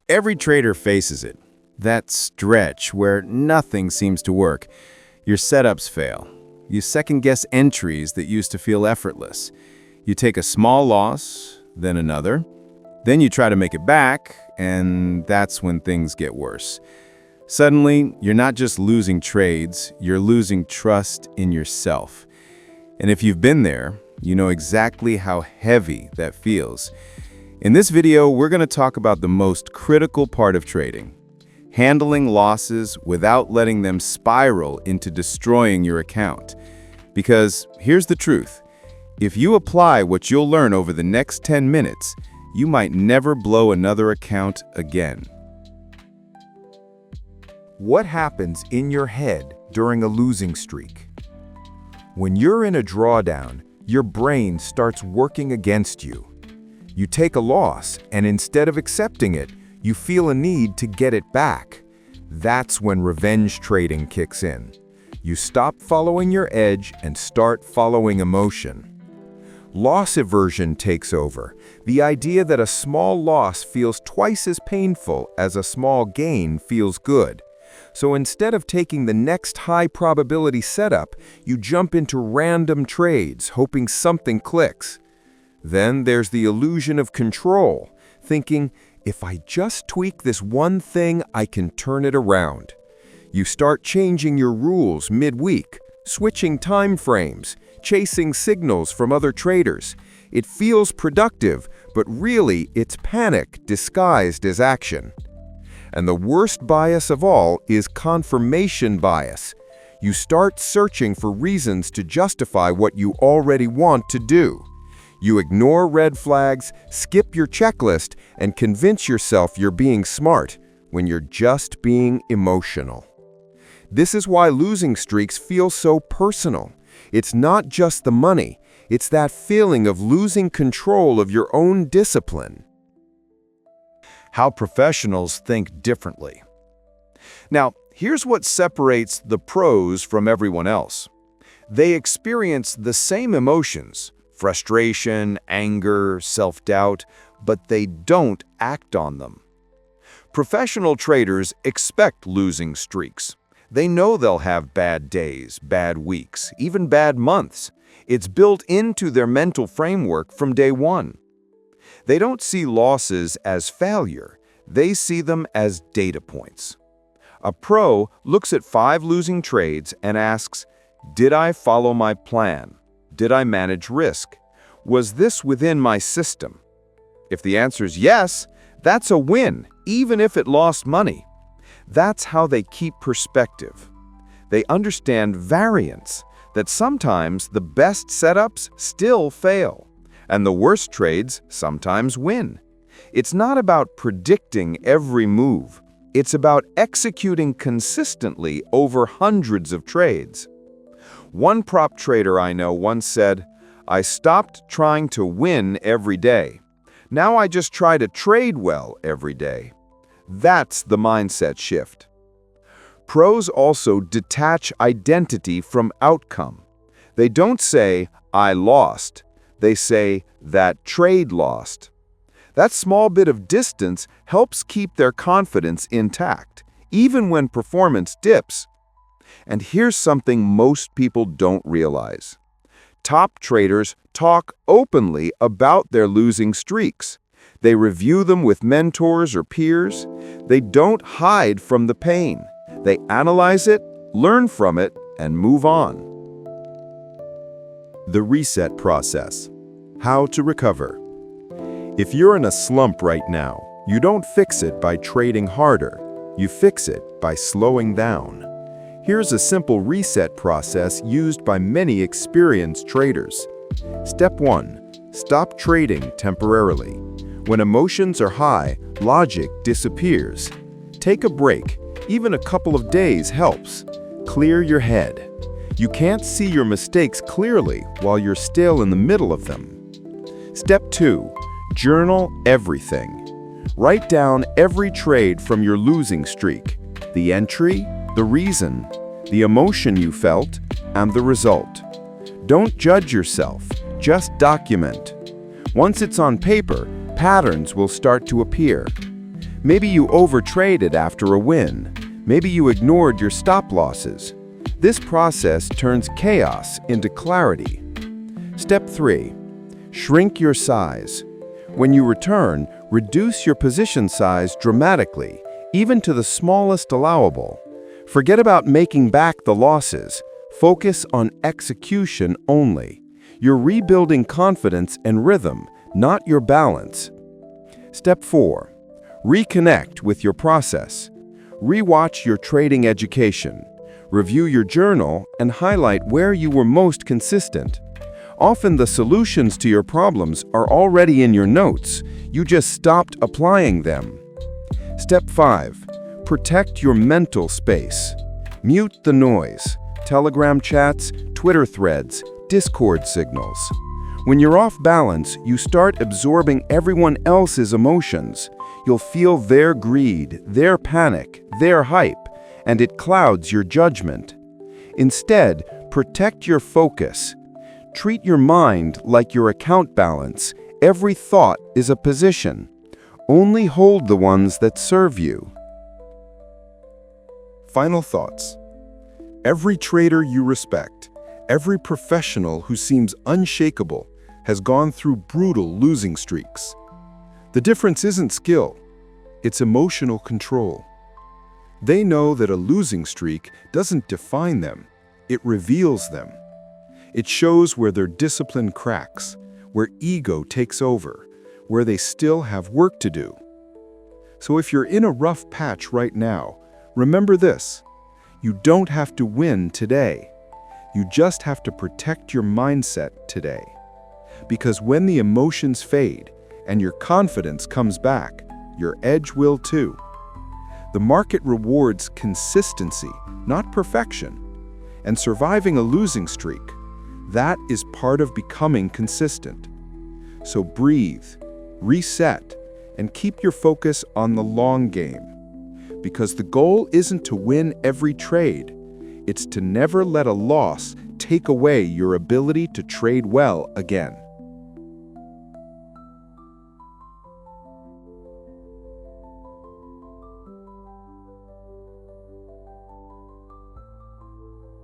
Every trader faces it. That stretch where nothing seems to work. Your setups fail. You second-guess entries that used to feel effortless. You take a small loss, then another. Then you try to make it back, and that's when things get worse. Suddenly, you're not just losing trades, you're losing trust in yourself. And if you've been there, you know exactly how heavy that feels. In this video, we're going to talk about the most critical part of trading: handling losses without letting them spiral into destroying your account. Because here's the truth: if you apply what you'll learn over the next 10 minutes, you might never blow another account again. What happens in your head during a losing streak? When you're in a drawdown, your brain starts working against you. You take a loss, and instead of accepting it, you feel a need to get it back. That's when revenge trading kicks in. You stop following your edge and start following emotion. Loss aversion takes over, the idea that a small loss feels twice as painful as a small gain feels good. So instead of taking the next high-probability setup, you jump into random trades, hoping something clicks. Then there's the illusion of control, thinking, if I just tweak this one thing, I can turn it around. You start changing your rules mid-week, switching time frames, chasing signals from other traders. It feels productive, but really it's panic disguised as action. And the worst bias of all is confirmation bias. You start searching for reasons to justify what you already want to do. You ignore red flags, skip your checklist, and convince yourself you're being smart when you're just being emotional. This is why losing streaks feel so personal. It's not just the money, it's that feeling of losing control of your own discipline. How professionals think differently. Now, here's what separates the pros from everyone else. They experience the same emotions: frustration, anger, self-doubt, but they don't act on them. Professional traders expect losing streaks. They know they'll have bad days, bad weeks, even bad months. It's built into their mental framework from day one. They don't see losses as failure. They see them as data points. A pro looks at 5 losing trades and asks, did I follow my plan? Did I manage risk? Was this within my system? If the answer is yes, that's a win, even if it lost money. That's how they keep perspective. They understand variance, that sometimes the best setups still fail, and the worst trades sometimes win. It's not about predicting every move. It's about executing consistently over hundreds of trades. One prop trader I know once said, "I stopped trying to win every day. Now I just try to trade well every day." That's the mindset shift. Pros also detach identity from outcome. They don't say, "I lost." They say, "that trade lost." That small bit of distance helps keep their confidence intact, even when performance dips. And here's something most people don't realize. Top traders talk openly about their losing streaks. They review them with mentors or peers. They don't hide from the pain. They analyze it, learn from it, and move on. The reset process. How to recover. If you're in a slump right now, you don't fix it by trading harder. You fix it by slowing down. Here's a simple reset process used by many experienced traders. Step 1. Stop trading temporarily. When emotions are high, logic disappears. Take a break. Even a couple of days helps. Clear your head. You can't see your mistakes clearly while you're still in the middle of them. Step 2. Journal everything. Write down every trade from your losing streak. The entry, the reason, the emotion you felt, and the result. Don't judge yourself, just document. Once it's on paper, patterns will start to appear. Maybe you overtraded after a win. Maybe you ignored your stop losses. This process turns chaos into clarity. Step 3. Shrink your size. When you return, reduce your position size dramatically, even to the smallest allowable. Forget about making back the losses. Focus on execution only. You're rebuilding confidence and rhythm, not your balance. Step 4. Reconnect with your process. Rewatch your trading education. Review your journal and highlight where you were most consistent. Often the solutions to your problems are already in your notes. You just stopped applying them. Step 5. Protect your mental space. Mute the noise. Telegram chats, Twitter threads, Discord signals. When you're off balance, you start absorbing everyone else's emotions. You'll feel their greed, their panic, their hype, and it clouds your judgment. Instead, protect your focus. Treat your mind like your account balance. Every thought is a position. Only hold the ones that serve you. Final thoughts. Every trader you respect, every professional who seems unshakable, has gone through brutal losing streaks. The difference isn't skill, it's emotional control. They know that a losing streak doesn't define them, it reveals them. It shows where their discipline cracks, where ego takes over, where they still have work to do. So if you're in a rough patch right now, remember this: you don't have to win today. You just have to protect your mindset today. Because when the emotions fade and your confidence comes back, your edge will too. The market rewards consistency, not perfection. And surviving a losing streak, that is part of becoming consistent. So breathe, reset, and keep your focus on the long game. Because the goal isn't to win every trade, it's to never let a loss take away your ability to trade well again.